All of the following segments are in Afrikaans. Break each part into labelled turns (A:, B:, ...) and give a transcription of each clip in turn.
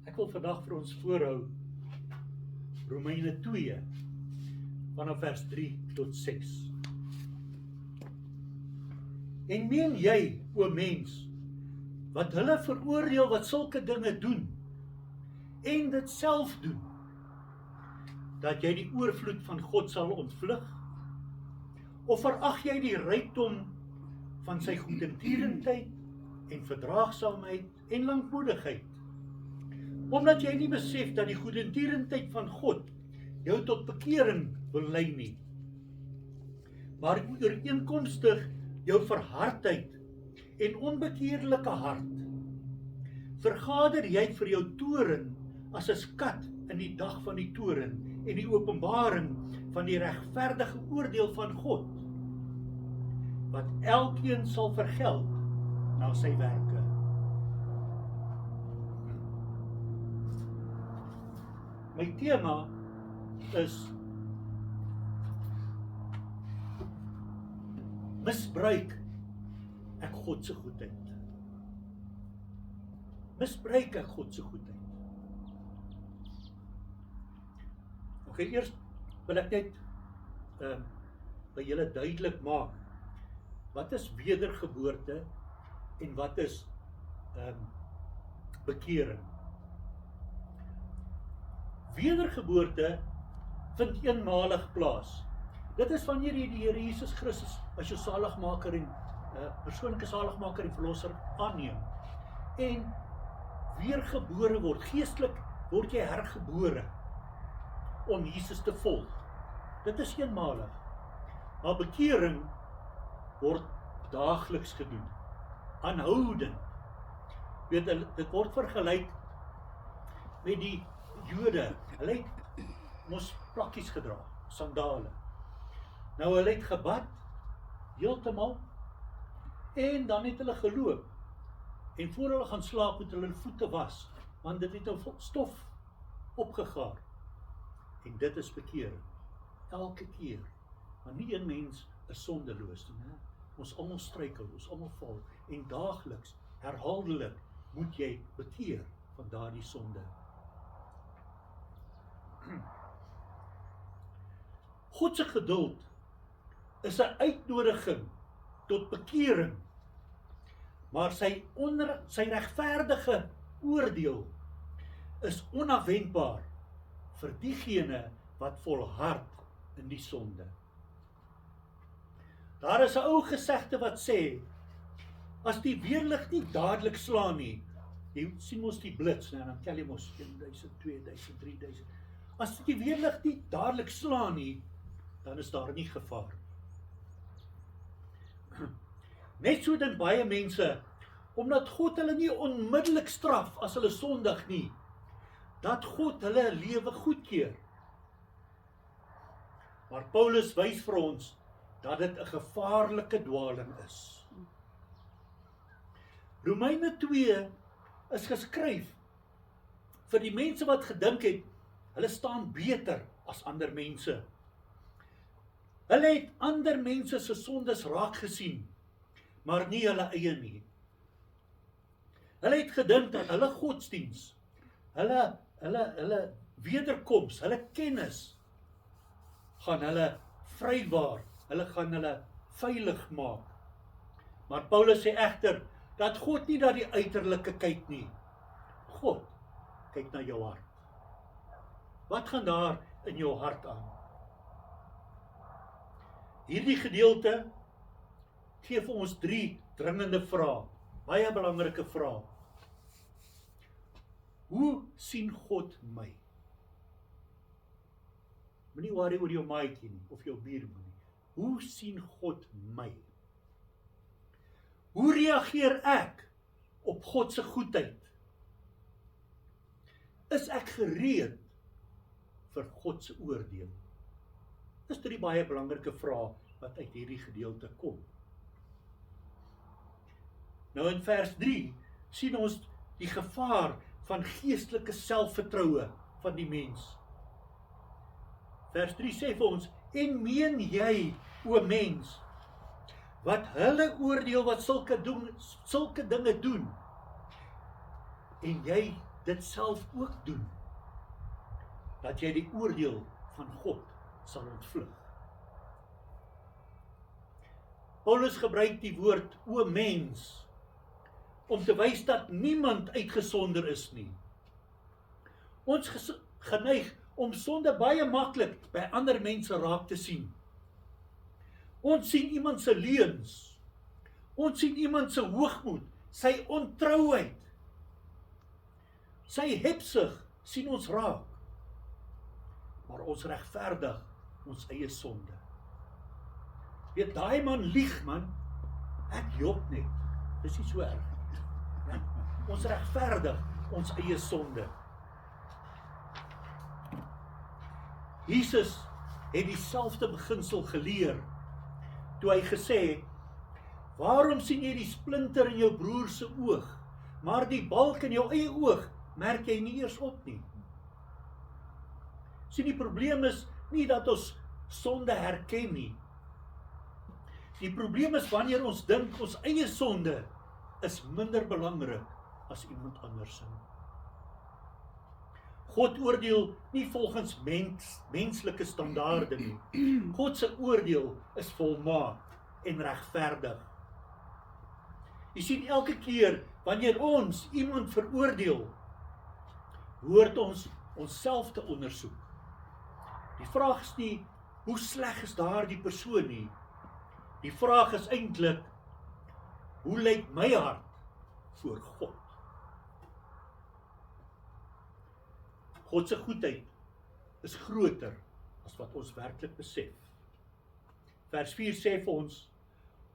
A: Ek wil vandag vir ons voorhou Romeine 2 vanaf vers 3 tot 6. En meen jy, o mens, wat hulle veroordeel wat sulke dinge doen, en dit self doen, dat jy die oorvloed van God sal ontvlug? Of verag jy die rykdom van sy goedertierendheid en verdraagsaamheid en lankmoedigheid? Omdat jy nie besef dat die goedertierendheid van God jou tot bekering wil lei nie, maar ooreenkomstig jou verhardheid en onbekeerlike hart, vergader jy vir jou toren as 'n skat in die dag van die toren en die openbaring van die regverdige oordeel van God, wat elkeen sal vergeld na sy werke. My tema is misbruik ek God se goedheid. Misbruik ek God se goedheid. Okay, eers wil ek net by julle duidelik maak, wat is wedergeboorte en wat is bekering? Wedergeboorte vind eenmalig plaas. Dit is wanneer jy die Here Jesus Christus as jou saligmaker en persoonlike saligmaker en verlosser aanneem en weergebore word. Geestelik word jy hergebore om Jesus te volg. Dit is eenmalig. Maar bekering word daagliks gedoen. Aanhoudend. Weet, dit word vergelyk met die Jode. Hulle het mos plakkies gedra, sandale. Nou hulle het gebad, heeltemal, en dan het hulle geloop. En voor hulle gaan slaap moet hulle voete was, want dit het 'n stof opgegaar. En dit is bekering. Elke keer. Maar nie een mens is sondeloos nie. Ons almal struikel, ons almal val. En daagliks, herhaaldelik, moet jy bekeer van daardie sonde. God se geduld is 'n uitnodiging tot bekering, maar sy regverdige oordeel is onafwendbaar vir diegene wat volhard in die sonde. Daar is 'n ou gesegde wat sê, as die weerlig nie dadelik slaan nie, jy sien mos die blits, en dan tel jy mos 1000, 2000, 3000, as die weerlig nie dadelik slaan nie, dan is daar nie gevaar. Net so dink baie mense, omdat God hulle nie onmiddellik straf as hulle sondig nie, dat God hulle lewe goedkeur. Maar Paulus wys vir ons dat dit 'n gevaarlike dwaling is. Romeine 2 is geskryf vir die mense wat gedink het, hulle staan beter as ander mense. Hulle het ander mense se sondes raak gesien, maar nie hulle eie nie. Hulle het gedink dat hulle godsdiens, hulle wederkoms, hulle kennis, gaan hulle vrywaar, hulle gaan hulle veilig maak. Maar Paulus sê egter, dat God nie na die uiterlike kyk nie. God kyk na jou hart. Wat gaan daar in jou hart aan? Hierdie gedeelte gee vir ons 3 dringende vrae, baie belangrike vrae. Hoe sien God my? Moenie worry oor jou maatjie nie, of jou buurman nie. Hoe sien God my? Hoe reageer ek op God se goedheid? Is ek gereed vir God se oordeel? Dis 3 baie belangrike vrae wat uit hierdie gedeelte kom. Nou in vers 3 sien ons die gevaar van geestelike selfvertroue van die mens. Vers 3 sê vir ons, en meen jy, o mens, wat hulle oordeel wat sulke dinge doen, en jy dit self ook doen, dat jy die oordeel van God sal ontvlug. Paulus gebruik die woord o mens, om te wys dat niemand uitgesonder is nie. Ons geneig om sonde baie maklik by ander mense raak te sien. Ons sien iemand se leuns, ons sien iemand se hoogmoed, sy ontrouheid, sy hebsug sien ons raak, maar ons regverdig ons eie sonde. Weet, daai man lieg man, ek jok net, dis nie so erg. Ja, ons regverdig ons eie sonde. Jesus het dieselfde beginsel geleer, toe hy gesê het, waarom sien jy die splinter in jou broer se oog, maar die balk in jou eie oog, merk jy nie eers op nie. Sien, die probleem is nie dat ons sonde herken nie. Die probleem is wanneer ons dink ons eie sonde is minder belangrik as iemand anders se. God oordeel nie volgens menslike standaarde nie. God se oordeel is volmaak en regverdig. Jy sien, elke keer wanneer ons iemand veroordeel, hoort ons onsself te ondersoek. Die vraag is nie, hoe sleg is daardie persoon nie. Die vraag is eintlik, hoe lyk my hart voor God? God se goedheid is groter as wat ons werklik besef. Vers 4 sê vir ons,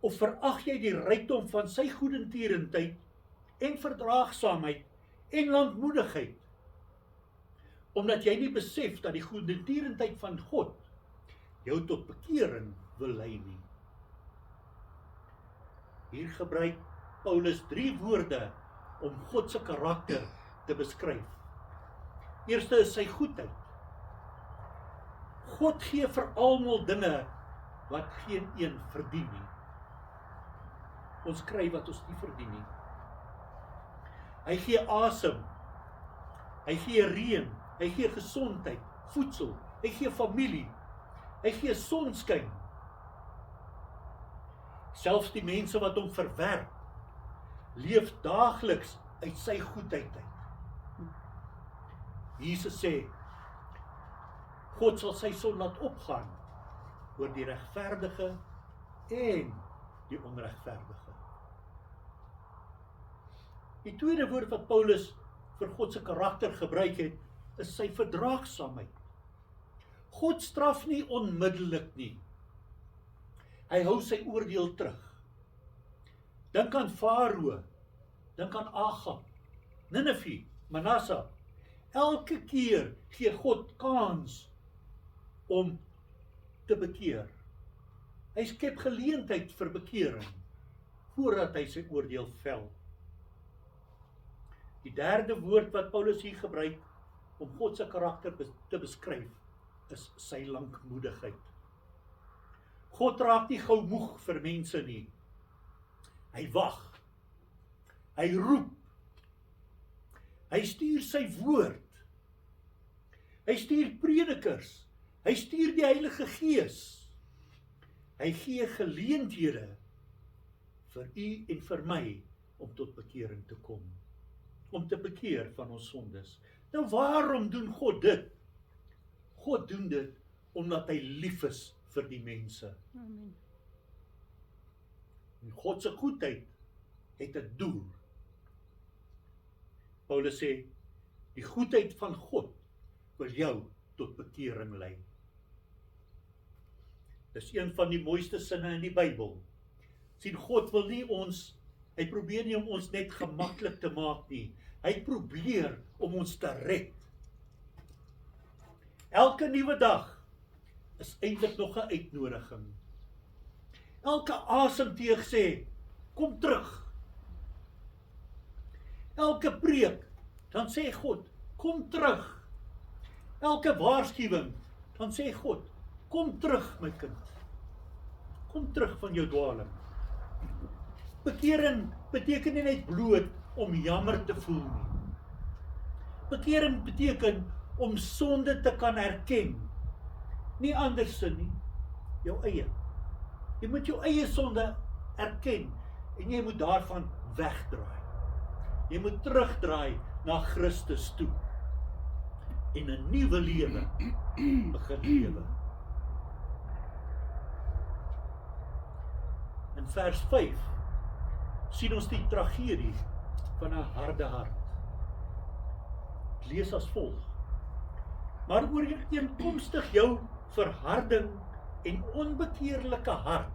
A: of verag jy die rykdom van sy goedertierendheid en verdraagsaamheid en lankmoedigheid, omdat jy nie besef dat die goedertierendheid van God jou tot bekering wil lei nie. Hier gebruik Paulus 3 woorde om God se karakter te beskryf. Eerste is sy goedheid. God gee vir almal dinge wat geen een verdien nie. Ons kry wat ons nie verdien nie. Hy gee asem, hy gee reën, hy gee gesondheid, voedsel, hy gee familie, hy gee sonskyn. Selfs die mense wat hom verwerp, leef daagliks uit sy goedheid uit. Jesus sê, God sal sy son laat opgaan oor die regverdige en die onregverdige. Die tweede woord wat Paulus vir God se karakter gebruik het, is sy verdraagsaamheid. God straf nie onmiddellik nie. Hy hou sy oordeel terug. Dink aan Farao, dink aan Agab, Nineve, Manasse. Elke keer gee God kans om te bekeer. Hy skep geleentheid vir bekering, voordat hy sy oordeel vel. Die derde woord wat Paulus hier gebruik, om God se karakter te beskryf, is sy lankmoedigheid. God raak nie gou moeg vir mense nie. Hy wag. Hy roep. Hy stuur sy woord. Hy stuur predikers. Hy stuur die Heilige Gees. Hy gee geleenthede vir u en vir my om tot bekering te kom. Om te bekeer van ons sondes. Nou waarom doen God dit? God doen dit omdat hy lief is vir die mense.
B: Amen.
A: En God se goedheid het 'n doel. Paulus sê, die goedheid van God wil jou tot bekering lei. Dis een van die mooiste sinne in die Bybel. Sien, God wil nie ons, hy probeer nie om ons net gemaklik te maak nie. Hy probeer om ons te red. Elke nuwe dag is eintlik nog 'n uitnodiging. Elke asemteug sê, kom terug. Elke preek, dan sê God, kom terug. Elke waarskuwing, dan sê God, kom terug my kind. Kom terug van jou dwaling. Bekering beteken nie net bloot om jammer te voel nie. Bekering beteken om sonde te kan erken. Nie andersin nie, jou eie. Jy moet jou eie sonde erken en jy moet daarvan wegdraai. Jy moet terugdraai na Christus toe en 'n nuwe lewe begin lewe. In vers 5 sien ons die tragedie van 'n harde hart. Lees as volg: maar ooreenkomstig jou verharding en onbekeerlike hart,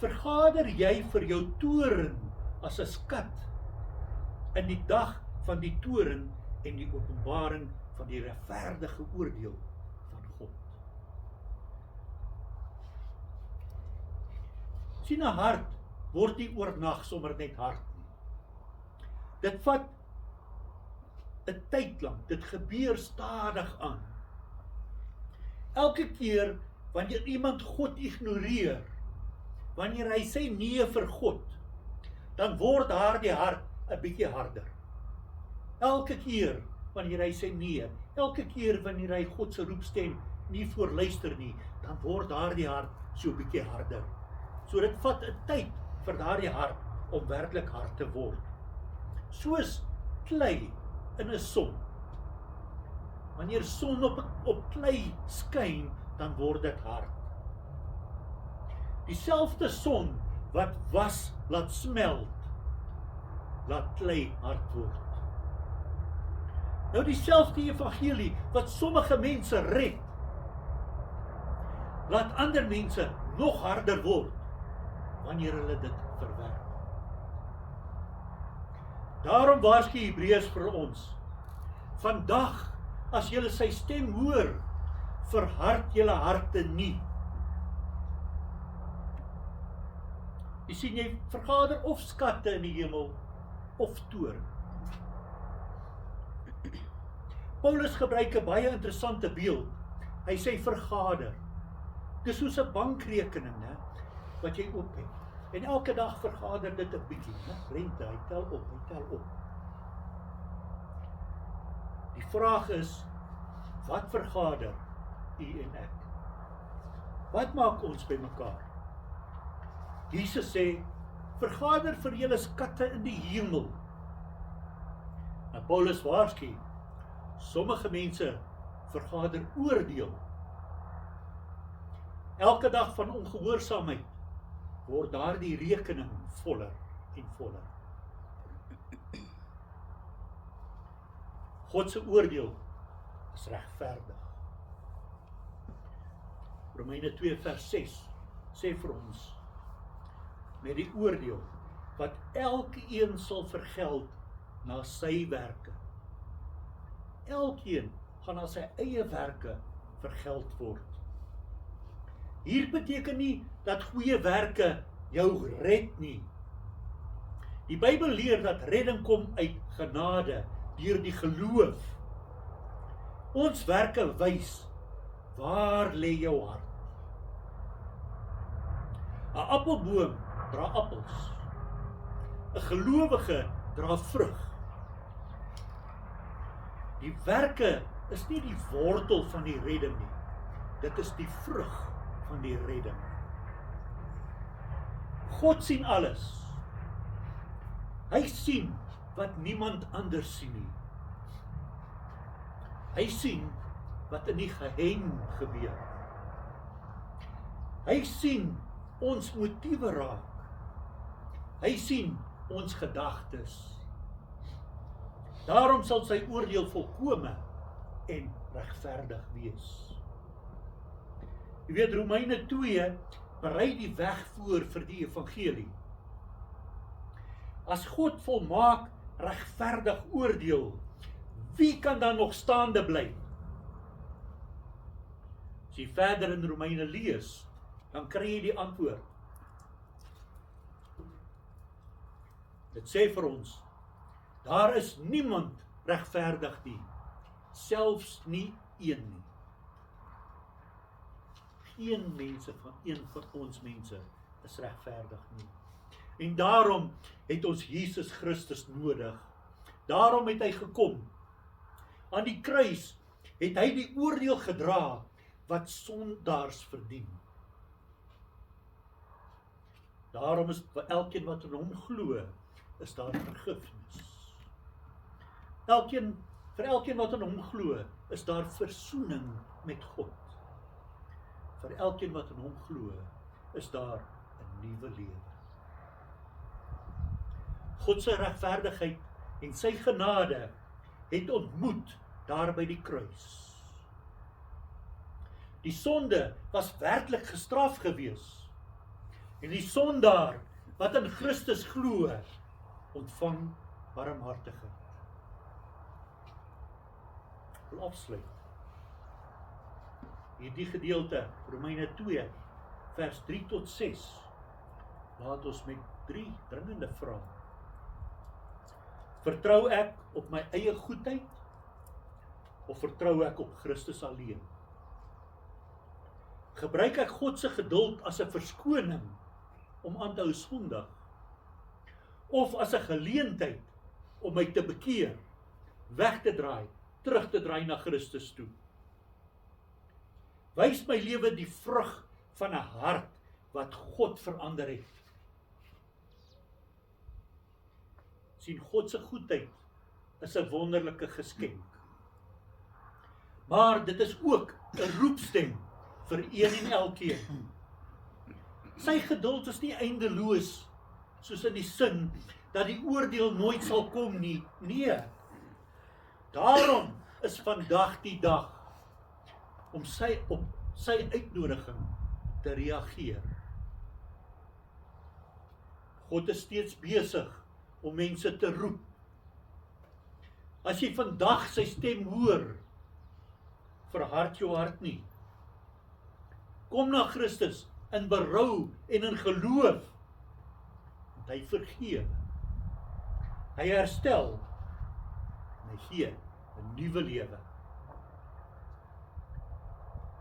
A: vergader jy vir jou toorn as 'n skat in die dag van die toorn en die openbaring van die regverdige oordeel van God. Sien, 'n hart word nie oornag sommer net hard nie. Dit vat 'n tyd lank, dit gebeur stadig aan. Elke keer wanneer iemand God ignoreer, wanneer hy sê nee vir God, dan word daardie hart 'n bietjie harder. Elke keer wanneer hy sê nee, elke keer wanneer hy God se roepstem nie voorluister nie, dan word daardie hart so 'n bietjie harder. So dit vat 'n tyd vir daardie hart om werklik hard te word. Soos klei in 'n son. Wanneer son op klei skyn, dan word dit hard. Dieselfde son wat was laat smelt, laat klei hard word. Nou dieselfde evangelie wat sommige mense red, laat ander mense nog harder word wanneer hulle dit verwerp. Daarom waarsku Hebreërs vir ons: vandag, as julle sy stem hoor, verhard julle harte nie. Jy sien, jy vergader of skatte in die hemel of toorn. Paulus gebruik 'n baie interessante beeld. Hy sê vergader. Dis soos 'n bankrekening, né, wat jy oop het. En elke dag vergader dit 'n bietjie, né? Rente, hy tel op. Die vraag is, wat vergader u en ek? Wat maak ons by mekaar? Jesus sê, vergader vir julle skatte in die hemel. En Paulus waarsku, sommige mense vergader oordeel. Elke dag van ongehoorsaamheid word daardie rekening voller en voller. God se oordeel is regverdig. Romeine 2 vers 6 sê vir ons, met die oordeel wat elkeen sal vergeld na sy werke. Elkeen gaan na sy eie werke vergeld word. Hier beteken nie dat goeie werke jou red nie. Die Bybel leer dat redding kom uit genade, deur die geloof. Ons werke wys, waar lê jou hart? 'n appelboom dra appels. 'n gelowige dra vrug. Die werke is nie die wortel van die redding nie. Dit is die vrug van die redding. God sien alles. Hy sien wat niemand anders sien nie. Hy sien wat in die geheim gebeur. Hy sien ons motiewe raak. Hy sien ons gedagtes. Daarom sal sy oordeel volkome en regverdig wees. Jy weet, Romeine 2 berei die weg voor vir die evangelie. As God volmaak regverdig oordeel, wie kan dan nog staande bly? As jy verder in Romeine lees, dan kry jy die antwoord. Dit sê vir ons, daar is niemand regverdig nie, selfs nie een nie. Geen mense van een van ons mense is regverdig nie. En daarom het ons Jesus Christus nodig. Daarom het hy gekom Aan die kruis het hy die oordeel gedra wat sondaars verdien. Daarom is vir elkeen wat in hom glo, is daar vergifnis. Vir elkeen wat in hom glo, is daar versoening met God. Vir elkeen wat in hom glo, is daar 'n nuwe lewe. God se regverdigheid en sy genade het ontmoet daar by die kruis. Die sonde was werklik gestraf gewees. En die sondaar wat in Christus glo, ontvang barmhartigheid. Ek wil afsluit. Hierdie gedeelte, Romeine 2, vers 3 tot 6, laat ons met 3 dringende vrae. Vertrou ek op my eie goedheid, of vertrou ek op Christus alleen? Gebruik ek God se geduld as 'n verskoning om aan te hou sondig, of as 'n geleentheid om my te bekeer, weg te draai, terug te draai na Christus toe? Wys my lewe die vrug van 'n hart wat God verander het. Sien, God se goedheid is 'n wonderlike geskenk. Maar dit is ook 'n roepstem vir een en elkeen. Sy geduld is nie eindeloos, soos in die sin dat die oordeel nooit sal kom nie. Nee. Daarom is vandag die dag om op sy uitnodiging te reageer. God is steeds besig om mense te roep. As jy vandag sy stem hoor, verhard jou hart nie. Kom na Christus in berou en in geloof. Want hy vergewe. Hy herstel. En hy gee 'n nuwe lewe.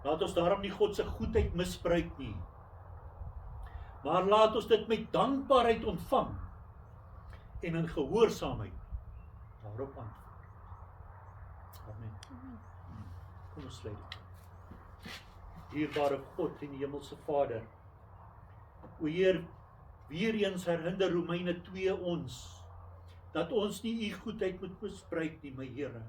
A: Laat ons daarom nie God se goedheid misbruik nie. Maar laat ons dit met dankbaarheid ontvang en in gehoorsaamheid daarop antwoord. Amen. Kom ons sluit. Dierbare God en hemelse Vader, o Heer, weer eens herinner Romeine 2 ons, dat ons nie u goedheid moet misbruik nie, my Here.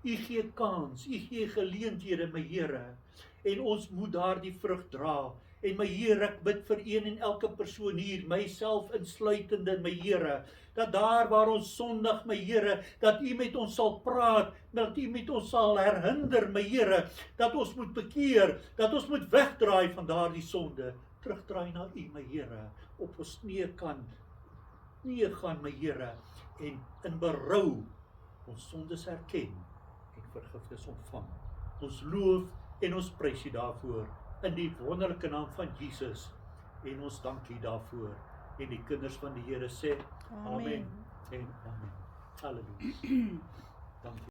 A: U gee kans, u gee geleenthede, my Here, en ons moet daardie vrug dra. En my Here, ek bid vir een en elke persoon hier, myself insluitende, my Here, dat daar waar ons sondig, my Here, dat u met ons sal praat, dat u met ons sal herinner, my Here, dat ons moet bekeer, dat ons moet wegdraai van daardie sonde, terugdraai na u, my Here, op ons knieë kan gaan, my Here, en in berou ons sondes erken en vergifnis ontvang. Ons loof en ons prys u daarvoor, in die wonderlike naam van Jesus, en ons dank u daarvoor, en die kinders van die Here sê, Amen en Amen. Halleluja. Dankie.